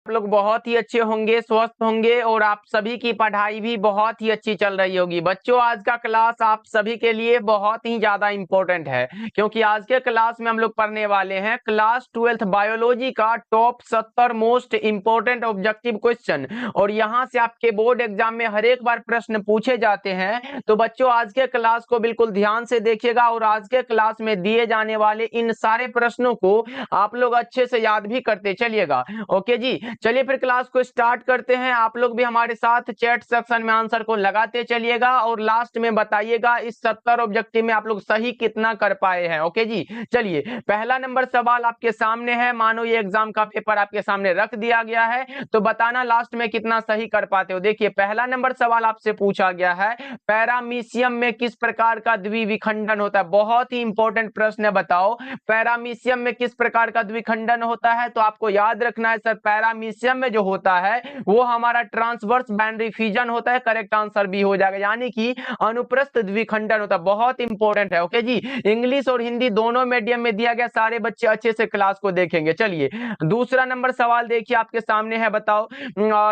आप लोग बहुत ही अच्छे होंगे, स्वस्थ होंगे और आप सभी की पढ़ाई भी बहुत ही अच्छी चल रही होगी। बच्चों, आज का क्लास आप सभी के लिए बहुत ही ज़्यादा इम्पोर्टेंट है, क्योंकि आज के क्लास में हम लोग पढ़ने वाले हैं क्लास 12th बायोलॉजी का top 70 most important objective question. और यहाँ से आपके बोर्ड एग्जाम में हर एक बार प्रश्न पूछे जाते हैं। तो बच्चों, आज के क्लास को बिल्कुल ध्यान से देखिएगा और आज के क्लास में दिए जाने वाले इन सारे प्रश्नों को आप लोग अच्छे से याद भी करते चलिएगा। ओके जी, चलिए फिर क्लास को स्टार्ट करते हैं। आप लोग भी हमारे साथ चैट सेक्शन में आंसर को लगाते चलिएगा और लास्ट में बताइएगा इस 70 ऑब्जेक्टिव में आप लोग सही कितना कर पाए हैं। ओके जी, चलिए पहला नंबर सवाल आपके सामने है। मानो ये एग्जाम का पेपर आपके सामने रख दिया गया है, तो बताना लास्ट में कितना सही कर पाते हो। देखिए, पहला नंबर सवाल आपसे पूछा गया है, पैरामीशियम में किस प्रकार का द्विविखंडन होता है। बहुत ही इंपॉर्टेंट प्रश्न है, बताओ पैरामीशियम में किस प्रकार का द्विखंडन होता है। तो आपको याद रखना है सर, पैरामीशियम में जो होता है वो हमारा ट्रांसवर्स बाइनरी फिजन होता है। करेक्ट आंसर बी हो जाएगा, यानी कि अनुप्रस्थ द्विखंडन होता है। बहुत इंपॉर्टेंट है। ओके जी, इंग्लिश और हिंदी दोनों मीडियम में दिया गया, सारे बच्चे अच्छे से क्लास को देखेंगे। चलिए दूसरा नंबर सवाल देखिए आपके सामने है, बताओ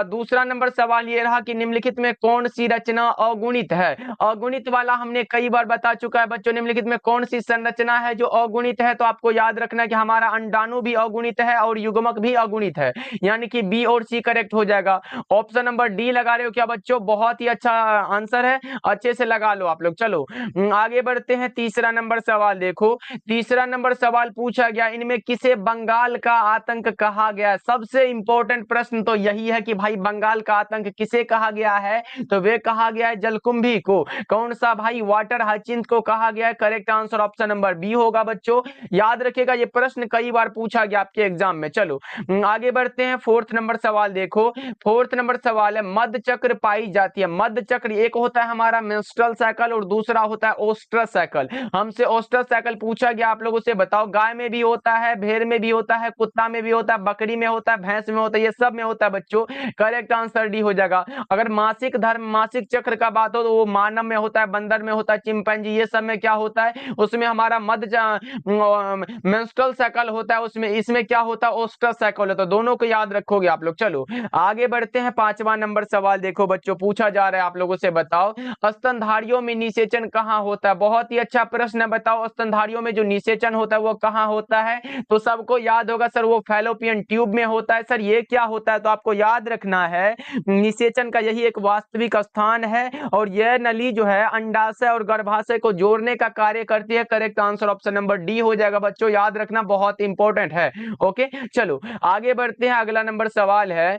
दूसरा नंबर सवाल ये रहा कि निम्नलिखित में कौन सी रचना अगुणित है। अगुणित वाला हमने कई बार बता चुका है बच्चों। निम्नलिखित में कौन सी संरचना है जो अगुणित है। तो आपको याद रखना है कि हमारा अंडाणु भी अगुणित है और युग्मक भी अगुणित है, यानी कि बी और सी करेक्ट हो जाएगा। ऑप्शन नंबर डी लगा रहे हो क्या बच्चों? बहुत ही अच्छा आंसर है, अच्छे से लगा लो आप लोग। चलो आगे बढ़ते हैं। तीसरा नंबर सवाल देखो, तीसरा नंबर सवाल पूछा गया, इनमें किसे बंगाल का आतंक कहा गया है। सबसे इंपॉर्टेंट प्रश्न तो यही है कि भाई बंगाल का आतंक किसे कहा गया है। तो वे कहा गया है जलकुंभी को। कौन सा भाई? वाटर हाइचिंथ को कहा गया है। Correct answer option number B होगा बच्चों, याद रखिएगा ये प्रश्न कई बार पूछा गया आपके एग्जाम में। चलो आगे बढ़ते हैं। फोर्थ नंबर सवाल देखो, फोर्थ नंबर सवाल है, मध्य चक्र पाई जाती है। मध्य चक्र एक होता है हमारा मेंस्ट्रुअल साइकिल और दूसरा होता है ओस्ट्रस साइकिल। हमसे ओस्ट्रस साइकिल पूछा गया, आप लोगों से बताओ गाय में भी होता है, भेड़ में भी होता है, कुत्ता में भी होता है, बकरी में होता है, भैंस में होता है, ये सब में होता है बच्चों। करेक्ट आंसर डी हो जाएगा। अगर मासिक धर्म मासिक चक्र का बात हो तो वो मानव में होता है, बंदर में होता है, चिंपैंजी, ये सब में क्या होता है, उसमें हमारा मध्य मेंस्ट्रुअल साइकिल होता है, उसमें इसमें क्या होता है, ओस्ट्रस साइकिल होता है। दोनों को याद रखोगे आप लोग। चलो आगे बढ़ते हैं। पांचवा नंबर सवाल देखो बच्चों, पूछा जा रहा है आप लोगों से, बताओ स्तनधारियों में निषेचन कहाँ होता है। बहुत ही अच्छा प्रश्न है, बताओ स्तनधारियों में जो निषेचन होता है वो कहाँ होता है। तो सबको याद होगा सर, वो फैलोपियन ट्यूब में होता है। सर ये क्या होता है? तो आपको याद रखना है निषेचन का यही एक वास्तविक स्थान है और यह नली जो है अंडाशय और गर्भाशय को जोड़ने का कार्य करती है। Correct answer option number D हो जाएगा बच्चों, याद रखना, बहुत इंपॉर्टेंट है। ओके चलो आगे बढ़ते हैं। अगला नंबर सवाल है,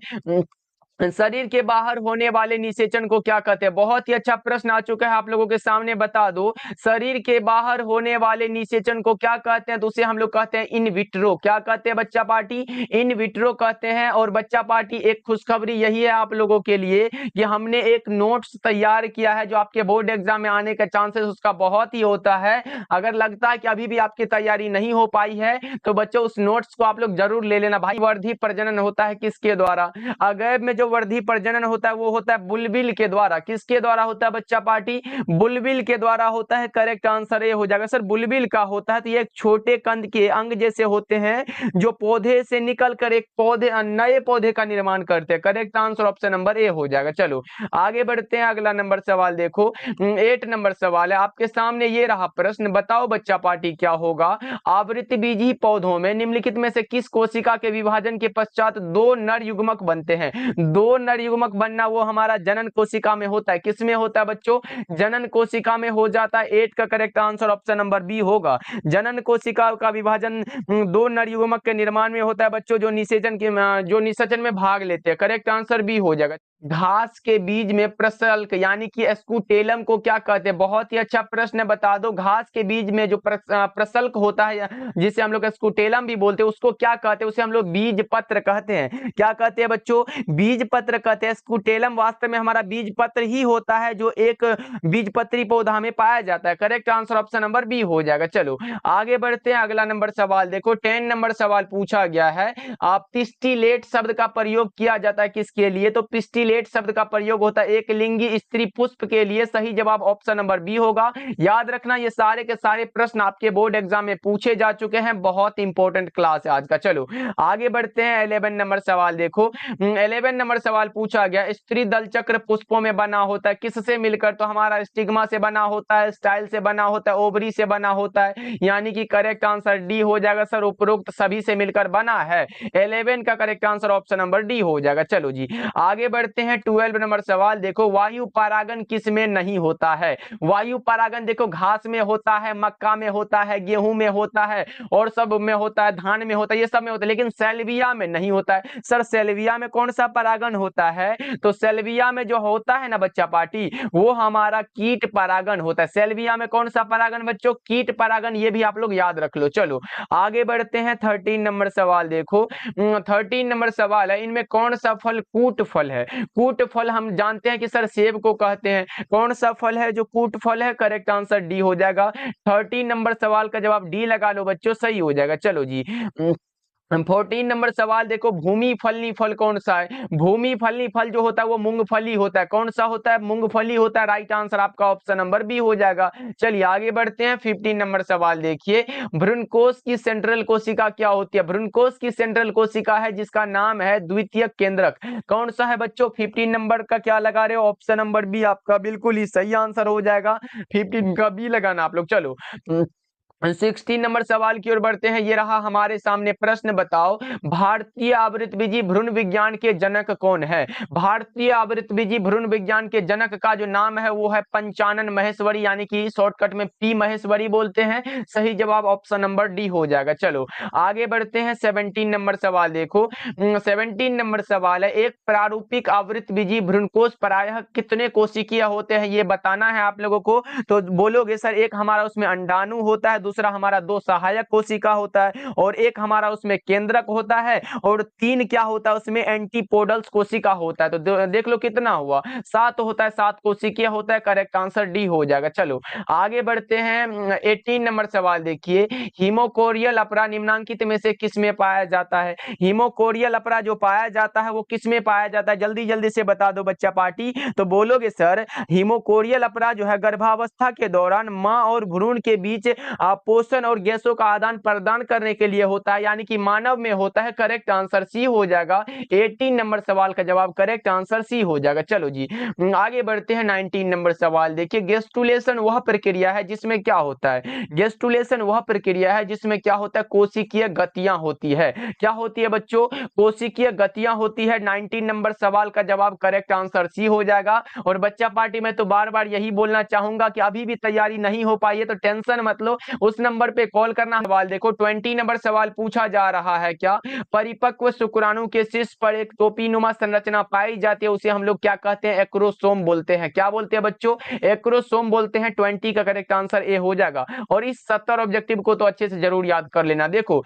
शरीर के बाहर होने वाले निषेचन को क्या कहते हैं। बहुत ही अच्छा प्रश्न आ चुका है आप लोगों के सामने, बता दो शरीर के बाहर होने वाले निषेचन को क्या कहते हैं। तो उसे हम लोग कहते हैं इन विट्रो। क्या कहते हैं बच्चा पार्टी? इन विट्रो कहते हैं। और बच्चा पार्टी एक खुशखबरी यही है आप लोगों के लिए कि हमने एक नोट्स तैयार किया है जो आपके बोर्ड एग्जाम में आने का चांसेस उसका बहुत ही होता है। अगर लगता है कि अभी भी आपकी तैयारी नहीं हो पाई है तो बच्चों उस नोट्स को आप लोग जरूर ले लेना। भाई वर्धी प्रजनन होता है किसके द्वारा? अगैब में जो वर्धी प्रजनन होता है वो होता है बुलबिल के द्वारा। किसके द्वारा होता है बच्चा पार्टी? बुलबिल के द्वारा होता है। करेक्ट आंसर ये हो जाएगा सर, बुलबिल का होता है। तो ये एक छोटे कंद के अंग जैसे होते हैं जो पौधे से निकल कर एक पौधे नए पौधे का निर्माण करते हैं। Correct answer option number A हो जाएगा। चलो आगे बढ़ते हैं। अगला नंबर सवाल देखो, 8 नंबर सवाल है आपके सामने, ये रहा प्रश्न, बताओ बच्चा पार्टी क्या होगा। आवृतबीजी पौधों में निम्नलिखित में से किस कोशिका के विभाजन के पश्चात दो नर युग्मक बनते हैं। दो नर युग्मक बनना वो हमारा जनन कोशिका में होता है। किसमें होता है बच्चों? जनन कोशिका में हो जाता है। 8 का correct answer option number B होगा। जनन कोशिका का विभाजन दो नर युग्मक के निर्माण में होता है बच्चों, जो निषेचन में भाग लेते हैं। करेक्ट आंसर बी हो जाएगा। घास के बीज में प्रसल्क यानी कि स्कूटेलम को क्या कहते हैं? बहुत ही अच्छा प्रश्न है, बता दो घास के बीज में जो प्रसल्क होता है जिसे हम लोग स्कूटेलम भी बोलते हैं उसको क्या कहते हैं? उसे हम लोग बीज पत्र कहते हैं। क्या कहते हैं बच्चों? बीज पत्र कहते हैं। स्कूटेलम वास्तव में हमारा बीज पत्र ही होता है जो एक बीजपत्री पौधा में पाया जाता है। Correct answer option number B हो जाएगा। चलो आगे बढ़ते हैं। अगला नंबर सवाल देखो, 10 नंबर सवाल पूछा गया है, आप पिस्टिलेट शब्द का प्रयोग किया जाता है किसके लिए? तो पिस्टिलेट स्टिमुलेट शब्द का प्रयोग होता है एक लिंगी स्त्री पुष्प के लिए। सही जवाब ऑप्शन नंबर बी होगा। याद रखना ये सारे के सारे प्रश्न आपके बोर्ड एग्जाम में पूछे जा चुके हैं। बहुत इंपॉर्टेंट क्लास है आज का। चलो आगे बढ़ते हैं। 11 नंबर सवाल देखो। 11 नंबर सवाल पूछा गया, स्त्री दल चक्र पुष्पों में बना होता है किससे मिलकर? तो हमारा स्टिग्मा से बना होता है, स्टाइल से बना होता है, ओवरी से बना होता है, यानी कि करेक्ट आंसर डी हो जाएगा सर। उपरोक्त सभी से मिलकर बना है। 11 का correct answer option number D हो जाएगा। चलो जी आगे बढ़ते हैं। 12 नंबर सवाल देखो, वायु परागन किस में नहीं होता है? वायु परागन देखो घास में होता है, मक्का में होता है, गेहूं में होता है और सब में होता है, धान में होता है, ये सब में होता है, लेकिन सेल्विया में नहीं होता है। सर सेल्विया में कौन सा परागन होता है? तो सेल्विया में जो होता है ना बच्चा पार्टी, वो हमारा कीट परागन होता है। सेल्विया में कौन सा परागन बच्चों? कीट परागन। ये भी आप लोग याद रख लो। चलो आगे बढ़ते हैं। 13 नंबर सवाल देखो। 13 नंबर सवाल है, इनमें कौन सा फल कूट फल है? कूट फल हम जानते हैं कि सर सेब को कहते हैं। कौन सा फल है जो कूट फल है? करेक्ट आंसर डी हो जाएगा। 13 नंबर सवाल का जवाब डी लगा लो बच्चों, सही हो जाएगा। चलो जी 14 नंबर सवाल देखो, भूमि फलनी फल कौन सा है? भूमि फलनी फल जो होता है वो मूंगफली होता है। कौन सा होता है? मूंगफली होता है। राइट आंसर आपका ऑप्शन नंबर बी हो जाएगा। चलिए आगे बढ़ते हैं। 15 नंबर सवाल देखिए, भ्रूणकोश की सेंट्रल कोशिका क्या होती है? भ्रूणकोश की सेंट्रल कोशिका है जिसका नाम है द्वितीयक केंद्रक। कौन सा है बच्चों? 15 नंबर का क्या लगा रहे हो? ऑप्शन नंबर बी आपका बिल्कुल ही सही आंसर हो जाएगा। 15 का बी लगाना आप लोग। चलो 16 नंबर सवाल की ओर बढ़ते हैं। ये रहा हमारे सामने प्रश्न, बताओ भारतीय आवृतबीजी भ्रूण विज्ञान के जनक कौन है? भारतीय आवृतबीजी भ्रूण विज्ञान के जनक का जो नाम है वो है पंचानन महेश्वरी, यानी कि शॉर्टकट में पी महेश्वरी बोलते हैं। सही जवाब ऑप्शन नंबर डी हो जाएगा। चलो आगे बढ़ते हैं। 17 नंबर सवाल देखो। 17 नंबर सवाल है, एक प्रारूपिक आवृतबीजी भ्रूणकोश प्रायः कितने कोशिकीय होते हैं ये बताना है आप लोगों को। तो बोलोगे सर एक हमारा उसमें अंडाणु होता है, दूसरा हमारा 2 सहायक कोशिका होता है और एक हमारा उसमें केंद्रक होता है और 3 क्या होता है उसमें? एंटीपोडल्स कोशिका होता है। तो देख लो कितना हुआ, 7 होता है, 7 कोशिकीय होता है। करेक्ट आंसर डी हो जाएगा। चलो आगे बढ़ते हैं। 18 नंबर सवाल देखिए, हीमोकोरियल अपरा निम्नांकित में से किस में पाया जाता है? हीमोकोरियल अपरा जो पाया जाता है वो किस में पाया जाता है? जल्दी जल्दी से बता दो बच्चा पार्टी। तो बोलोगे सर हीमोकोरियल अपरा जो है गर्भावस्था के दौरान मां और भ्रूण के बीच पोषण और गैसों का आदान प्रदान करने के लिए होता है, यानी कि मानव में होता है। करेक्ट आंसर सी हो जाएगा। 18 नंबर सवाल का जवाब करेक्ट आंसर सी हो जाएगा। चलो जी आगे बढ़ते हैं। 19 नंबर सवाल देखिए, गेस्टुलेशन वह प्रक्रिया है जिसमें क्या होता है? गेस्टुलेशन वह प्रक्रिया है जिसमें क्या होता है? कोशिकीय गतियां होती है। क्या होती है बच्चों? कोशिकीय गतियां होती है। 19 नंबर सवाल का जवाब करेक्ट आंसर सी हो जाएगा। और बच्चा पार्टी में तो बार बार यही बोलना चाहूंगा कि अभी भी तैयारी नहीं हो पाई है तो टेंशन मत लो, उस नंबर पे कॉल करना। सवाल देखो 20 नंबर सवाल पूछा जा रहा है, क्या परिपक्व शुक्राणु के शीर्ष पर एक टोपीनुमा संरचना पाई जाती है, उसे हम लोग क्या कहते हैं? एक्रोसोम बोलते हैं। क्या बोलते हैं बच्चों? एक्रोसोम बोलते हैं। 20 का करेक्ट आंसर ए हो जाएगा। और इस 70 ऑब्जेक्टिव को तो अच्छे से जरूर याद कर लेना। देखो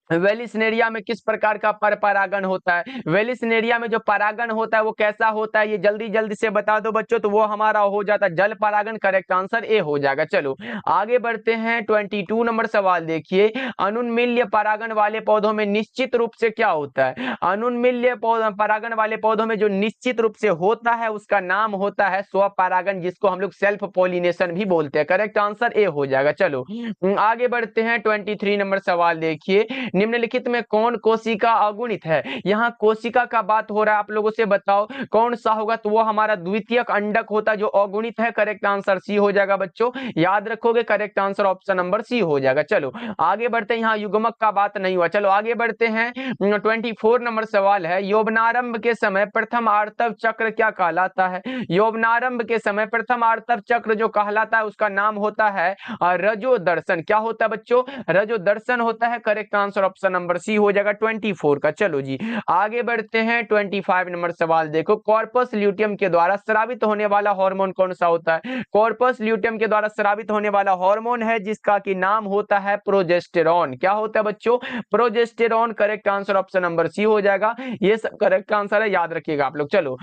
वेलिस्नेरिया में किस प्रकार का परागन होता है? वेलिस्नेरिया में जो परागन होता है वो कैसा होता है? ये जल्दी जल्दी से बता दो बच्चों। तो वो हमारा हो जाता है जल परागन। करेक्ट आंसर ए हो जाएगा। चलो आगे बढ़ते हैं। 22 नंबर सवाल देखिए, अनुन्मील्य परागन वाले पौधों में निश्चित रूप से क्या होता है? अनुन्मील्य परागन वाले पौधों में जो निश्चित रूप से होता है उसका नाम होता है स्वपरागन, जिसको हम लोग सेल्फ पॉलिनेशन भी बोलते हैं। करेक्ट आंसर ए हो जाएगा। चलो आगे बढ़ते हैं। 23 नंबर सवाल देखिए, निम्नलिखित में कौन कोशिका अगुणित है? यहाँ कोशिका का बात हो रहा है, आप लोगों से बताओ कौन सा होगा? तो वो हमारा द्वितीयक अंडक होता है जो अगुणित है। करेक्ट आंसर सी हो जाएगा बच्चों, याद रखोगे। Correct answer option number C हो जाएगा। चलो आगे बढ़ते हैं। यहाँ युग्मक का बात नहीं हुआ। चलो आगे बढ़ते हैं। 24 नंबर सवाल है, यौवनारंभ के समय प्रथम आर्तव चक्र क्या कहलाता है? यौवनारंभ के समय प्रथम आर्तव चक्र जो कहलाता है उसका नाम होता है रजो दर्शन। क्या होता है बच्चों? रजो दर्शन होता है। Correct answer option number C हो जाएगा 24 का। चलो जी आगे बढ़ते हैं। 25 नंबर सवाल देखो, कॉर्पस ल्यूटियम के द्वारा स्रावित होने वाला हार्मोन कौन सा होता है? कॉर्पस ल्यूटियम के द्वारा स्रावित होने वाला हार्मोन है जिसका कि नाम होता है प्रोजेस्टेरॉन। क्या होता है बच्चों? Progesterone. Correct answer option number C हो जाएगा। ये सब करेक्ट आंसर है, याद रखिएगा आप लोग। चलो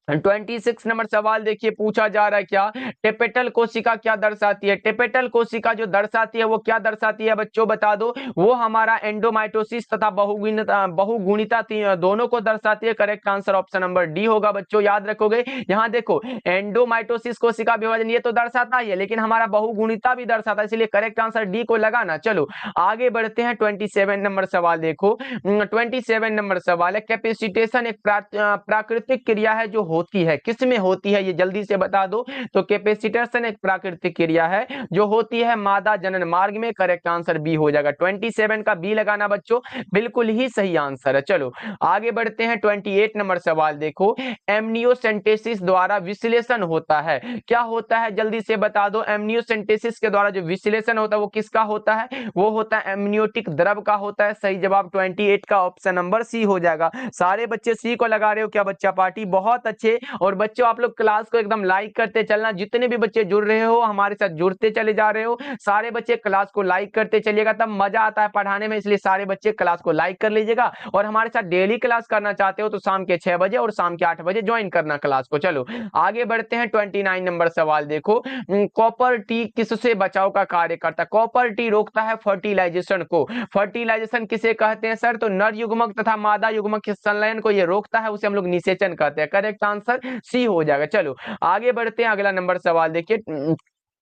26 नंबर सवाल देखिए पूछा जा रहा है क्या, टेपेटल कोशिका क्या दर्शाती है। टेपेटल कोशिका जो दर्शाती है वो क्या दर्शाती है बच्चों बता दो, वो हमारा एंडोमाइटोसिस तथा बहुगुणिता दोनों को दर्शाती है। Correct answer option number D होगा बच्चों, याद रखोगे। यहाँ देखो एंडोमाइटोसिस कोशिका विभाजन ये तो दर्शाता ही है, लेकिन हमारा बहुगुणिता भी दर्शाता है, इसलिए करेक्ट आंसर डी को लगाना। चलो आगे बढ़ते हैं। 27 नंबर सवाल देखो। 27 नंबर सवाल है, कैपेसिटेशन एक प्राकृतिक क्रिया है जो होती है, किसमें होती है ये जल्दी से बता दो। तो कैपेसिटेशन एक प्राकृतिक क्रिया है जो होती है मादा जनन मार्ग में। करेक्ट आंसर बी हो जाएगा, 27 का बी लगाना बच्चों, बिल्कुल ही सही आंसर है। चलो आगे बढ़ते हैं। 28 नंबर सवाल देखो, एमनियोसेंटेसिस द्वारा विश्लेषण होता है, क्या होता है जल्दी से बता दो। एमनियोसेंटेसिस के द्वारा जो विश्लेषण होता है वो किसका होता है, वो होता है एमनियोटिक द्रव का होता है। सही जवाब 28 का ऑप्शन नंबर सी हो जाएगा। सारे बच्चे सी को लगा रहे हो क्या बच्चा पार्टी, बहुत अच्छे। और बच्चों आप लोग क्लास को एकदम लाइक करते चलना, जितने भी बच्चे जुड़ रहे हो हमारे साथ जुड़ते चले जा रहे हो, सारे बच्चे क्लास को लाइक करते चलिएगा, तब मजा आता है पढ़ाने में, इसलिए सारे बच्चे क्लास को लाइक कर लीजिएगा। और हमारे साथ डेली क्लास करना चाहते हो तो शाम के 6 बजे और शाम के 8 बजे ज्वाइन करना क्लास को। चलो आगे बढ़ते हैं। 29 नंबर सवाल देखो, कॉपर टी किससे बचाव का कार्य करता है। कॉपर टी रोकता है फर्टिलाइजेशन को। फर्टिलाइजेशन किसे कहते हैं सर, तो नर युग्मक तथा मादा युग्मक के संलयन को ये रोकता है, उसे हम लोग निषेचन कहते हैं। करेक्ट आंसर सी हो जाएगा। चलो आगे बढ़ते हैं। अगला नंबर सवाल देखिए,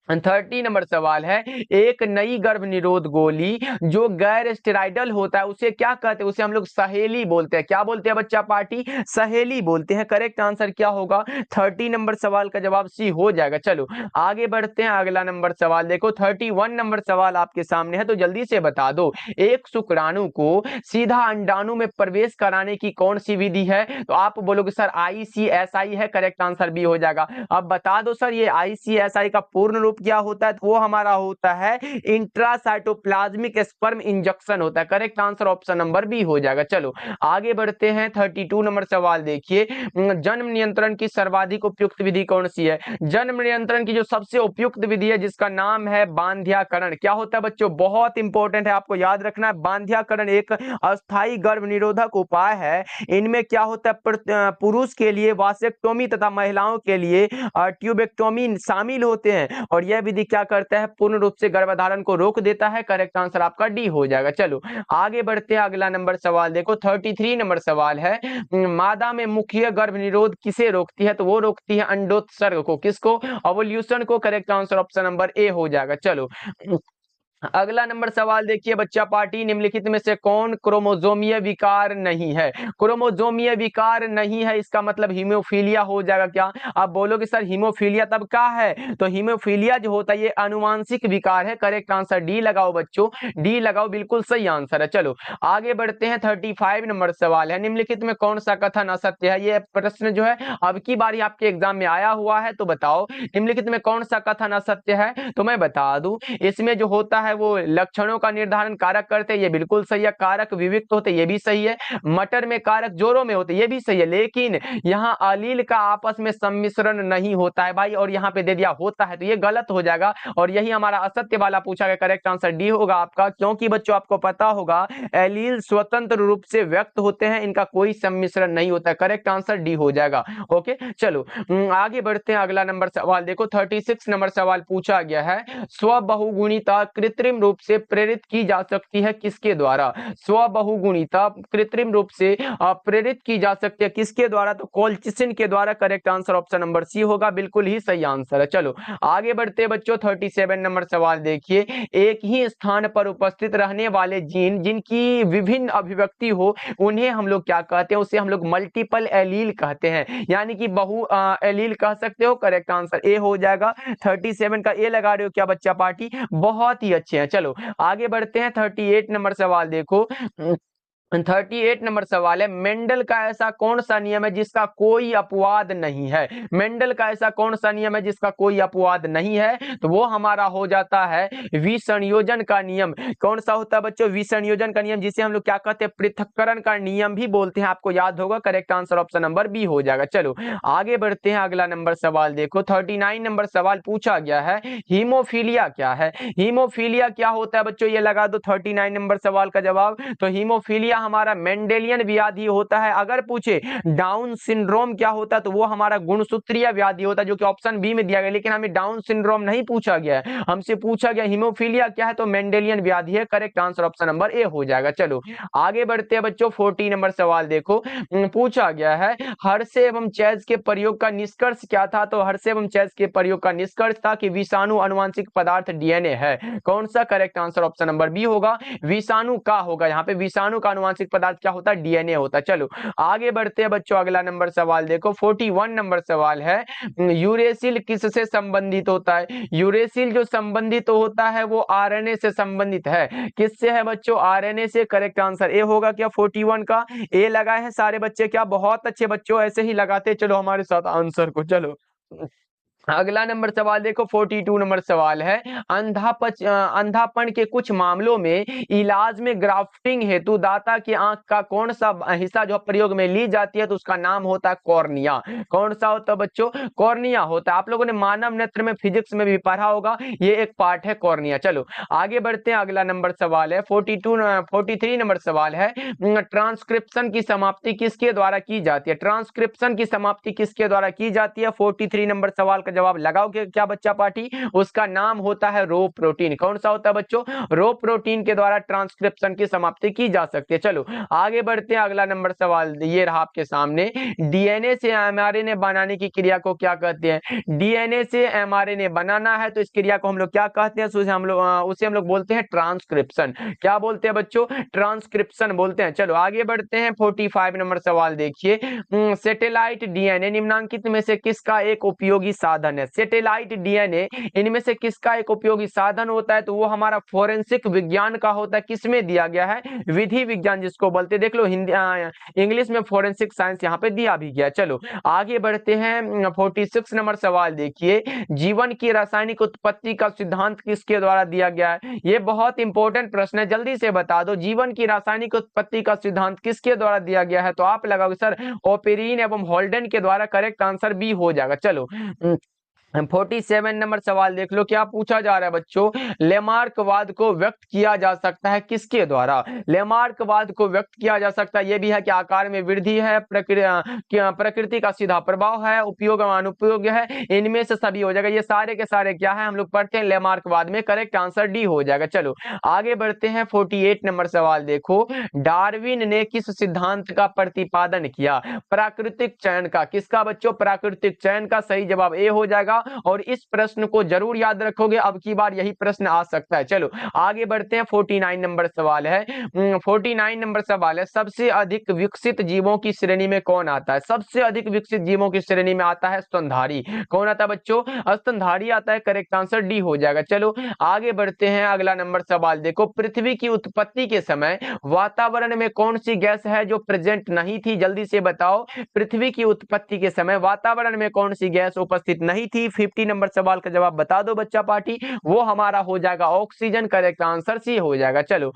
30 नंबर सवाल है, एक नई गर्भ निरोध गोली जो गैर स्टेराइडल होता है उसे क्या कहते हैं, उसे हम लोग सहेली बोलते हैं। क्या बोलते हैं बच्चा पार्टी, सहेली बोलते हैं। करेक्ट आंसर क्या होगा, 30 नंबर सवाल का जवाब सी हो जाएगा। चलो आगे बढ़ते हैं। अगला नंबर सवाल देखो, 31 नंबर सवाल आपके सामने है, तो जल्दी से बता दो, एक शुक्राणु को सीधा अंडाणु में प्रवेश कराने की कौन सी विधि है। तो आप बोलोगे सर ICSI है। करेक्ट आंसर भी हो जाएगा। अब बता दो सर ये ICSI का पूर्ण रूप क्या होता है, तो वो हमारा होता है इंट्रासाइटोप्लाज्मिक स्पर्म इंजेक्शन होता है। Correct answer option number B हो जाएगा। चलो आगे बढ़ते हैं। 32 नंबर सवाल देखिए, जन्म नियंत्रण की सर्वाधिक उपयुक्त विधि कौन सी है। जन्म नियंत्रण की जो सबसे उपयुक्त विधि है जिसका नाम है बांध्याकरण। क्या होता है बच्चों, बहुत इंपॉर्टेंट है, आपको याद रखना है। बांध्याकरण एक अस्थायी गर्भ निरोधक उपाय है। इनमें क्या होता है, पुरुष के लिए वासेक्टोमी तथा महिलाओं के लिए ट्यूबेक्टोमी शामिल होते हैं, और यह विधि क्या करता है, पूर्ण रूप से गर्भधारण को रोक देता है। करेक्ट आंसर आपका डी हो जाएगा। चलो आगे बढ़ते हैं। अगला नंबर सवाल देखो, 33 नंबर सवाल है, मादा में मुख्य गर्भ निरोध किसे रोकती है, तो वो रोकती है अंडोत्सर्ग को। किसको, ओवुलेशन को। Correct answer option number A हो जाएगा। चलो अगला नंबर सवाल देखिए बच्चा पार्टी, निम्नलिखित में से कौन क्रोमोजोमीय विकार नहीं है। क्रोमोजोमीय विकार नहीं है इसका मतलब हीमोफीलिया हो जाएगा। क्या आप बोलोगे सर हीमोफीलिया तब क्या है, तो हीमोफीलिया जो होता है ये अनुवांशिक विकार है। करेक्ट आंसर डी लगाओ बच्चों, डी लगाओ, बिल्कुल सही आंसर है। चलो आगे बढ़ते हैं। 35 नंबर सवाल है, निम्नलिखित में कौन सा कथन असत्य है। ये प्रश्न जो है अब की बारी आपके एग्जाम में आया हुआ है, तो बताओ निम्नलिखित में कौन सा कथन असत्य है। तो मैं बता दूं, इसमें जो होता है वो लक्षणों का निर्धारण कारक करते हैं, ये बिल्कुल सही है। कारक विविक्त होते, ये भी सही है। मटर में कारक जोड़ों में होते, ये भी सही है। लेकिन यहाँ अलील का आपस में सम्मिश्रण नहीं होता है भाई, और यहाँ पे दे दिया होता है, तो ये गलत हो जाएगा, और यही हमारा असत्य वाला पूछा गया। करेक्ट आंसर डी होगा आपका, क्योंकि बच्चों आपको पता होगा एलील स्वतंत्र रूप से व्यक्त होते हैं, इनका कोई सम्मिश्रण नहीं होता है। करेक्ट आंसर डी हो जाएगा। ओके चलो आगे बढ़ते हैं। अगला नंबर सवाल देखो, 36 नंबर सवाल पूछा गया है, स्वबहुगुणिता कृत्रिम रूप से प्रेरित की जा सकती है किसके द्वारा। स्वबहुगुणिता कृत्रिम रूप से प्रेरित की जा सकती है किसके द्वारा, तो कोल्चिसिन के द्वारा। Correct answer option number C होगा, बिल्कुल ही सही आंसर है। चलो आगे बढ़ते बच्चों, 37 नंबर सवाल देखिए, एक ही स्थान पर उपस्थित रहने वाले जीन जिनकी विभिन्न अभिव्यक्ति हो उन्हें हम लोग क्या कहते हैं, उसे हम लोग मल्टीपल एलील कहते हैं, यानी कि बहु एलील कह सकते हो। करेक्ट आंसर ए हो जाएगा। 37 का ए लगा रहे हो क्या बच्चा पार्टी, बहुत ही अच्छे हैं। चलो आगे बढ़ते हैं। 38 नंबर सवाल देखो, 38 नंबर सवाल है, मेंडल का ऐसा कौन सा नियम है जिसका कोई अपवाद नहीं है। मेंडल का ऐसा कौन सा नियम है जिसका कोई अपवाद नहीं है, तो वो हमारा हो जाता है विसंयोजन का नियम। कौन सा होता है बच्चों, विसंयोजन का नियम, जिसे हम लोग क्या कहते हैं, पृथक्करण का नियम भी बोलते हैं, आपको याद होगा। Correct answer option number B हो जाएगा। चलो आगे बढ़ते हैं। अगला नंबर सवाल देखो, 39 नंबर सवाल पूछा गया है, हीमोफीलिया क्या है। हीमोफीलिया क्या होता है बच्चों, ये लगा दो 39 नंबर सवाल का जवाब। तो हीमोफीलिया क्या हमारा मेंडेलियन व्याधि होता है। अगर पूछे डाउन सिंड्रोम क्या होता है तो वो हमारा गुणसूत्रीय व्याधि होता है, जो कि ऑप्शन बी में दिया गया, लेकिन हमें डाउन सिंड्रोम नहीं पूछा गया है, हमसे पूछा गया हीमोफीलिया क्या है, तो मेंडेलियन व्याधि है। Correct answer option number A हो जाएगा। चलो आगे बढ़ते हैं बच्चों, 40 नंबर सवाल देखो, पूछा गया है हर्षे एवं चैज के प्रयोग का निष्कर्ष क्या था। तो हर्षे एवं चैज के प्रयोग का निष्कर्ष था कि विषाणु आनुवंशिक पदार्थ डीएनए है। कौन सा? Correct answer option number B होगा, विषाणु का होगा। यहाँ पे विषाणु का आनुवंशिक पदार्थ क्या होता है? डीएनए होता है। चलो आगे बढ़ते हैं बच्चों, अगला नंबर सवाल देखो, 41 नंबर सवाल है, यूरेसिल किससे संबंधित होता है। यूरेसिल जो संबंधित होता है वो आरएनए से संबंधित है। किससे है बच्चों? आरएनए से। करेक्ट आंसर ए होगा क्या 41 का? ए लगाए हैं सारे बच्चे क्या? बहुत अच्छे बच्चों, ऐसे ही लगाते चलो हमारे साथ आंसर को। चलो अगला नंबर सवाल देखो, 42 नंबर सवाल है, अंधापन के कुछ मामलों में इलाज में ग्राफ्टिंग हेतु दाता की आंख का कौन सा हिस्सा जो प्रयोग में ली जाती है, तो उसका नाम होता है कॉर्निया। कौन सा होता है बच्चों? कॉर्निया होता है। आप लोगों ने मानव नेत्र में फिजिक्स में भी पढ़ा होगा, ये एक पार्ट है कॉर्निया। चलो आगे बढ़ते हैं, अगला नंबर सवाल है 43 नंबर सवाल है, ट्रांसक्रिप्शन की समाप्ति किसके द्वारा की जाती है। ट्रांसक्रिप्शन की समाप्ति किसके द्वारा की जाती है? 43 नंबर सवाल का जवाब लगाओगे क्या बच्चा पार्टी? उसका नाम होता है रो प्रोटीन। कौन सा होता है बच्चों? रो प्रोटीन के द्वारा ट्रांसक्रिप्शन की समाप्ति की जा सकती है। चलो आगे बढ़ते हैं, अगला नंबर सवाल ये रहा आपके सामने, डीएनए से एमआरएनए बनाने की क्रिया को क्या कहते हैं। डीएनए से एमआरएनए बनाना है तो इस क्रिया को हम लोग क्या कहते हैं? उसे हम लोग बोलते हैं ट्रांसक्रिप्शन। क्या बोलते हैं बच्चों? ट्रांसक्रिप्शन बोलते हैं। चलो आगे बढ़ते हैं, 45 नंबर सवाल देखिए, सैटेलाइट डीएनए निम्नांकित में से किसका एक उपयोगी साधन है। सैटेलाइट डीएनए इनमें से किसका एक उपयोगी साधन होता है? तो वो हमारा फोरेंसिक विज्ञान का होता है। किसमें दिया गया है? विधि विज्ञान जिसको बोलते, देख लो हिंदी इंग्लिश में फोरेंसिक साइंस यहाँ पे दिया भी गया। चलो आगे बढ़ते हैं, 46 नंबर सवाल देखिए, जीवन की रासायनिक उत्पत्ति का सिद्धांत किसके द्वारा दिया गया है। ये बहुत इंपॉर्टेंट प्रश्न है, जल्दी से बता दो, जीवन की रासायनिक उत्पत्ति का सिद्धांत किसके द्वारा दिया गया है? तो आप लगाओगे सर ओपेरिन एवं हॉल्डन के द्वारा। करेक्ट आंसर बी हो जाएगा। चलो 47 नंबर सवाल देख लो, क्या पूछा जा रहा है बच्चों, लेमार्कवाद को व्यक्त किया जा सकता है किसके द्वारा। लेमार्कवाद को व्यक्त किया जा सकता है, यह भी है कि आकार में वृद्धि है, प्रकृति का सीधा प्रभाव है, उपयोग अनुपयोग है, इनमें से सभी हो जाएगा। ये सारे के सारे क्या है, हम लोग पढ़ते हैं लेमार्कवाद में। करेक्ट आंसर डी हो जाएगा। चलो आगे बढ़ते हैं, 48 नंबर सवाल देखो, डार्विन ने किस सिद्धांत का प्रतिपादन किया। प्राकृतिक चयन का। किसका बच्चों? प्राकृतिक चयन का। सही जवाब ए हो जाएगा, और इस प्रश्न को जरूर याद रखोगे, अब की बार यही प्रश्न आ सकता है। चलो आगे बढ़ते हैं, 49 नंबर सवाल है, 49 नंबर सवाल है, सबसे अधिक विकसित जीवों की श्रेणी में कौन आता है। सबसे अधिक विकसित जीवों की श्रेणी में आता है स्तनधारी। कौन आता है बच्चों? स्तनधारी आता है। करेक्ट आंसर डी हो जाएगा। चलो आगे बढ़ते हैं, अगला नंबर सवाल देखो, पृथ्वी की उत्पत्ति के समय वातावरण में कौन सी गैस है जो प्रेजेंट नहीं थी। जल्दी से बताओ, पृथ्वी की उत्पत्ति के समय वातावरण में कौन सी गैस उपस्थित नहीं थी। 50 नंबर सवाल का जवाब बता दो बच्चा पार्टी, वो हमारा हो जाएगा ऑक्सीजन। करेक्ट आंसर सी हो जाएगा। चलो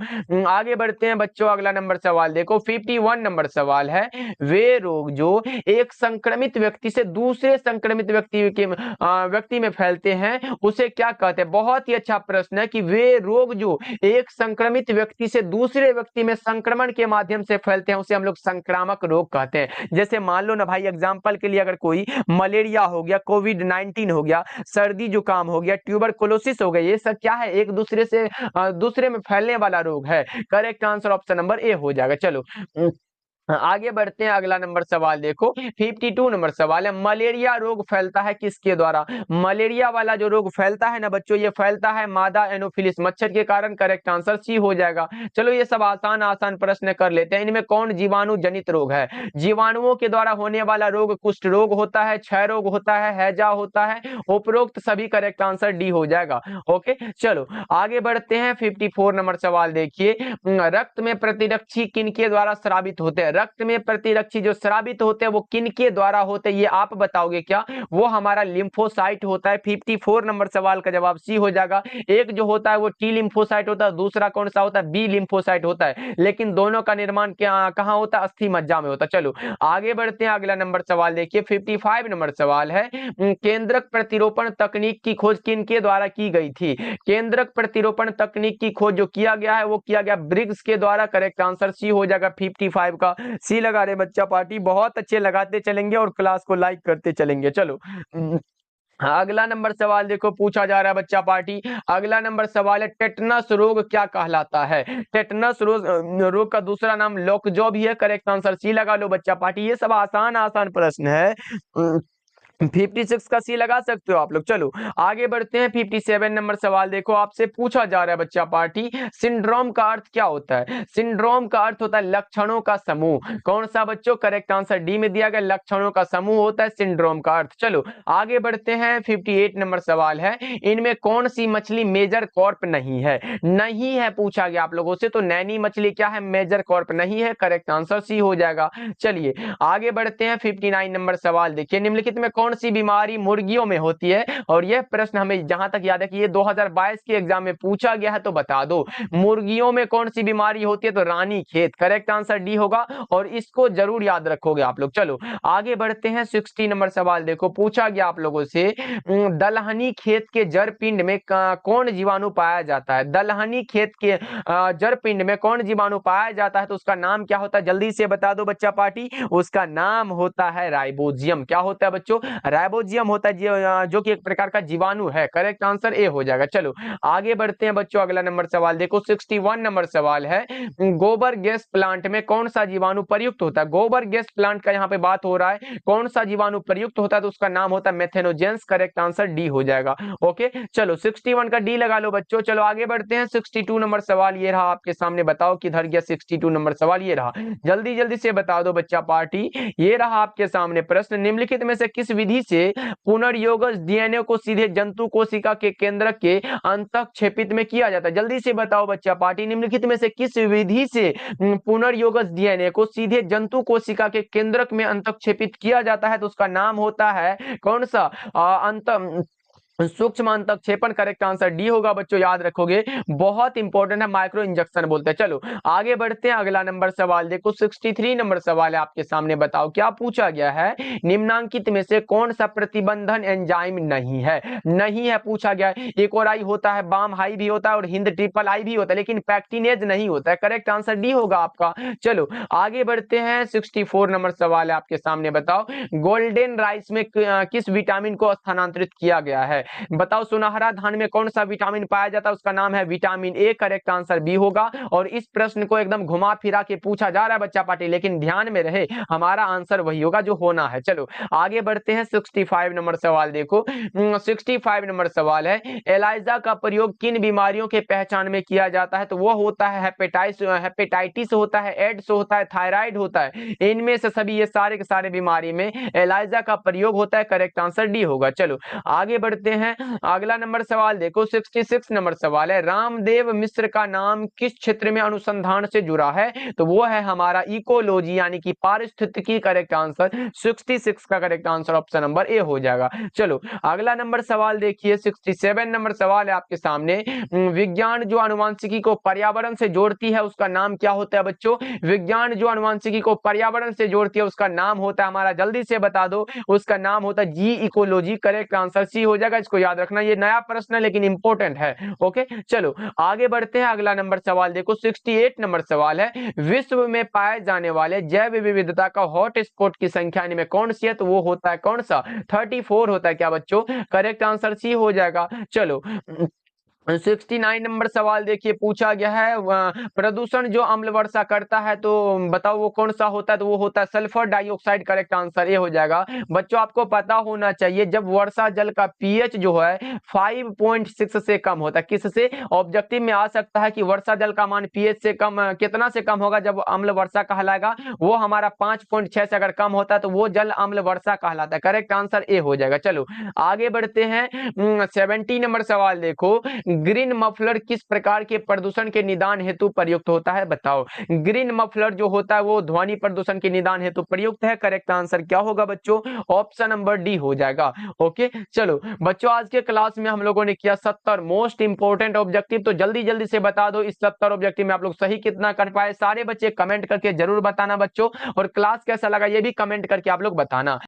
आगे बढ़ते हैं बच्चों, अगला नंबर सवाल देखो, 51 नंबर सवाल है, वे रोग जो एक संक्रमित व्यक्ति से दूसरे संक्रमित व्यक्ति में फैलते हैं उसे क्या कहते हैं। बहुत ही अच्छा प्रश्न है कि वे रोग जो एक संक्रमित व्यक्ति से दूसरे व्यक्ति में संक्रमण के माध्यम से फैलते हैं उसे हम लोग संक्रामक रोग कहते हैं। जैसे मान लो ना भाई, एग्जांपल के लिए, अगर कोई मलेरिया हो गया, कोविड-19 हो गया, सर्दी जुकाम हो गया, ट्यूबरकुलोसिस हो गया, ये सब क्या है? एक दूसरे से दूसरे में फैलने वाला रोग है। Correct answer option number A हो जाएगा। चलो आगे बढ़ते हैं, अगला नंबर सवाल देखो, 52 नंबर सवाल है, मलेरिया रोग फैलता है किसके द्वारा। मलेरिया वाला जो रोग फैलता है ना बच्चों, ये फैलता है मादा एनोफिलिस मच्छर के कारण। करेक्ट आंसर सी हो जाएगा। चलो ये सब आसान आसान प्रश्न कर लेते हैं। इनमें कौन जीवाणु जनित रोग है। जीवाणुओं के द्वारा होने वाला रोग कुष्ठ रोग होता है, क्षय रोग होता है, हैजा होता है, उपरोक्त सभी। करेक्ट आंसर डी हो जाएगा। ओके चलो आगे बढ़ते हैं, 54 नंबर सवाल देखिए, रक्त में प्रतिरक्षी किनके द्वारा स्रावित होते हैं। रक्त में प्रतिरक्षी जो स्रावित होते हैं वो किनके द्वारा होते हैं, ये आप बताओगे क्या? वो हमारा लिम्फोसाइट होता है। 54 नंबर सवाल का जवाब सी हो जाएगा। एक जो होता है वो टी लिम्फोसाइट होता है, दूसरा कौन सा होता है? बी लिम्फोसाइट होता है, लेकिन दोनों का निर्माण कहाँ होता है? अस्थि मज्जा में होता है। चलो आगे बढ़ते हैं, अगला नंबर सवाल देखिए 55 नंबर सवाल है, केंद्रक प्रतिरोपण तकनीक की खोज किनके द्वारा की गई थी? केंद्रक प्रतिरोपण तकनीक की खोज जो किया गया है वो किया गया ब्रिग्स के द्वारा। करेक्ट आंसर सी हो जाएगा। 55 का सी लगा रहे बच्चा पार्टी, बहुत अच्छे लगाते चलेंगे और क्लास को लाइक करते चलेंगे। चलो अगला नंबर सवाल देखो पूछा जा रहा है बच्चा पार्टी। अगला नंबर सवाल है, टेटनस रोग क्या कहलाता है? टेटनस रोग का दूसरा नाम लोकजो भी है। करेक्ट आंसर सी लगा लो बच्चा पार्टी। ये सब आसान आसान प्रश्न है। 56 का सी लगा सकते हो आप लोग। चलो आगे बढ़ते हैं। 57 नंबर सवाल देखो, आपसे पूछा जा रहा है बच्चा पार्टी, सिंड्रोम का अर्थ क्या होता है? सिंड्रोम का अर्थ होता है लक्षणों का समूह। कौन सा बच्चों? करेक्ट आंसर डी में दिया गया, लक्षणों का समूह होता है सिंड्रोम का अर्थ। चलो आगे बढ़ते हैं। 58 नंबर सवाल है, इनमें कौन सी मछली मेजर कॉर्प नहीं है? नहीं है पूछा गया आप लोगों से, तो नैनी मछली क्या है? मेजर कॉर्प नहीं है। करेक्ट आंसर सी हो जाएगा। चलिए आगे बढ़ते हैं। 59 नंबर सवाल देखिए, निम्नलिखित में कौन सी बीमारी मुर्गियों में होती है? और यह प्रश्न हमें जहां तक याद है कि ये 2022 के एग्जाम में पूछा गया है, तो बता दो मुर्गियों में कौन सी बीमारी होती है? तो रानी खेत। करेक्ट आंसर डी होगा और इसको जरूर याद रखोगे आप लोग। चलो आगे बढ़ते हैं। 60 नंबर सवाल देखो, पूछा गया आप लोगों से, दलहनी खेत के जड़ पिंड में कौन जीवाणु पाया जाता है? दलहनी खेत के जड़ पिंड में कौन जीवाणु पाया जाता है? तो उसका नाम क्या होता है? जल्दी से बता दो बच्चा पार्टी। उसका नाम होता है राइबोजियम। क्या होता है बच्चों? राइबोजियम होता है, जो कि एक प्रकार का जीवाणु है। करेक्ट आंसर ए हो जाएगा। चलो आगे बढ़ते हैं बच्चों। अगला नंबर सवाल देखो, 61 नंबर सवाल है, गोबर गैस प्लांट में कौन सा जीवाणु प्रयुक्त होता है? गोबर गैस प्लांट का यहाँ पे बात हो रहा है, कौन सा जीवाणु प्रयुक्त होता है? तो उसका नाम होता है मेथेनोजेंस। करेक्ट आंसर डी हो जाएगा। ओके चलो 61 का डी लगा लो बच्चों। चलो आगे बढ़ते हैं। 62 नंबर सवाल ये रहा आपके सामने, बताओ किधर गया 62 नंबर सवाल? ये रहा, जल्दी जल्दी से बता दो बच्चा पार्टी। ये रहा आपके सामने प्रश्न, निम्नलिखित में से किस विधि से पुनर्योगज डीएनए को सीधे जंतु कोशिका के केंद्र के अंतःक्षेपित में किया जाता है? जल्दी से बताओ बच्चा पार्टी, निम्नलिखित में से किस विधि से पुनर्योगज डीएनए को सीधे जंतु कोशिका के केंद्रक में अंतःक्षेपित किया जाता है? तो उसका नाम होता है कौन सा? अंत सूक्ष्म अंतःक्षेपण। करेक्ट आंसर डी होगा बच्चों, याद रखोगे, बहुत इंपॉर्टेंट है, माइक्रो इंजेक्शन बोलते हैं। चलो आगे बढ़ते हैं। अगला नंबर सवाल देखो, 63 नंबर सवाल है आपके सामने, बताओ क्या पूछा गया है? निम्नांकित में से कौन सा प्रतिबंधन एंजाइम नहीं है? नहीं है पूछा गया है। इकोराई होता है, बाम हाई भी होता है और हिंद ट्रिपल आई भी होता है, लेकिन पैक्टिनेज नहीं होता है। करेक्ट आंसर डी होगा आपका। चलो आगे बढ़ते हैं। 64 नंबर सवाल है आपके सामने, बताओ गोल्डन राइस में किस विटामिन को स्थानांतरित किया गया है? बताओ सुनहरा धान में कौन सा विटामिन पाया जाता है? उसका नाम है vitamin A. Correct answer B होगा। और इस प्रश्न को एकदम घुमा फिरा के पूछा जा रहा है बच्चा पार्टी, लेकिन ध्यान में रहे हमारा आंसर वही होगा जो होना है। चलो आगे बढ़ते हैं। 65 नंबर सवाल देखो, 65 नंबर सवाल है, एलाइजा का प्रयोग किन बीमारियों के पहचान में किया जाता है? तो वो होता है हेपेटाइटिस होता है, एड्स होता है, थायराइड होता है। इनमें से सभी ये सारे के सारे बीमारी में एलाइजा का प्रयोग होता है। करेक्ट आंसर डी होगा। चलो आगे बढ़ते हैं। अगला नंबर सवाल देखो, 66 नंबर सवाल है, रामदेव मिश्र का नाम किस क्षेत्र में अनुसंधान से जुड़ा है? तो वो है हमारा इकोलॉजी यानी कि पारिस्थितिकी। करेक्ट आंसर 66 का correct answer option number A हो जाएगा। चलो अगला नंबर सवाल देखिए, 67 नंबर सवाल है आपके सामने, विज्ञान जो अनुवांशिकी को पर्यावरण से जोड़ती है उसका नाम क्या होता है बच्चों? विज्ञान जो अनुवांशिकी को पर्यावरण से जोड़ती है उसका नाम होता है हमारा, जल्दी से बता दो, उसका नाम होता है जी इकोलॉजी। करेक्ट आंसर सी हो जाएगा। इसको याद रखना, ये नया प्रश्न है लेकिन इंपॉर्टेंट है। ओके चलो आगे बढ़ते हैं। अगला नंबर सवाल देखो, 68 नंबर सवाल है, विश्व में पाए जाने वाले जैव विविधता का हॉट स्पॉट की संख्या में कौन सी है? तो वो होता है कौन सा? 34 होता है क्या बच्चों? करेक्ट आंसर सी हो जाएगा। चलो 69 नंबर सवाल देखिए, पूछा गया है प्रदूषण जो अम्ल वर्षा करता है, तो बताओ वो कौन सा होता है? तो वो होता है सल्फर डाइऑक्साइड। करेक्ट आंसर ये हो जाएगा। बच्चों आपको पता होना चाहिए, जब वर्षा जल का पीएच जो है 5.6 से कम होता है, किससे? ऑब्जेक्टिव में आ सकता है कि वर्षा जल का मान पीएच से कम, कितना से कम होगा जब अम्ल वर्षा कहलाएगा? वो हमारा 5.6 से अगर कम होता है तो वो जल अम्ल वर्षा कहलाता है। करेक्ट आंसर ए हो जाएगा। चलो आगे बढ़ते हैं। 70 नंबर सवाल देखो, ग्रीन मफलर किस प्रकार के प्रदूषण के निदान हेतु प्रयुक्त होता है, बताओ। ग्रीन मफलर जो होता है वो ध्वनि प्रदूषण के निदान हेतु प्रयुक्त है। करेक्ट आंसर क्या होगा बच्चों, ऑप्शन नंबर डी हो जाएगा। ओके, चलो बच्चों आज के क्लास में हम लोगों ने किया 70 मोस्ट इंपोर्टेंट ऑब्जेक्टिव। तो जल्दी जल्दी से बता दो इस 70 ऑब्जेक्टिव में आप लोग सही कितना कर पाए। सारे बच्चे कमेंट करके जरूर बताना बच्चों, और क्लास कैसा लगा ये भी कमेंट करके आप लोग बताना।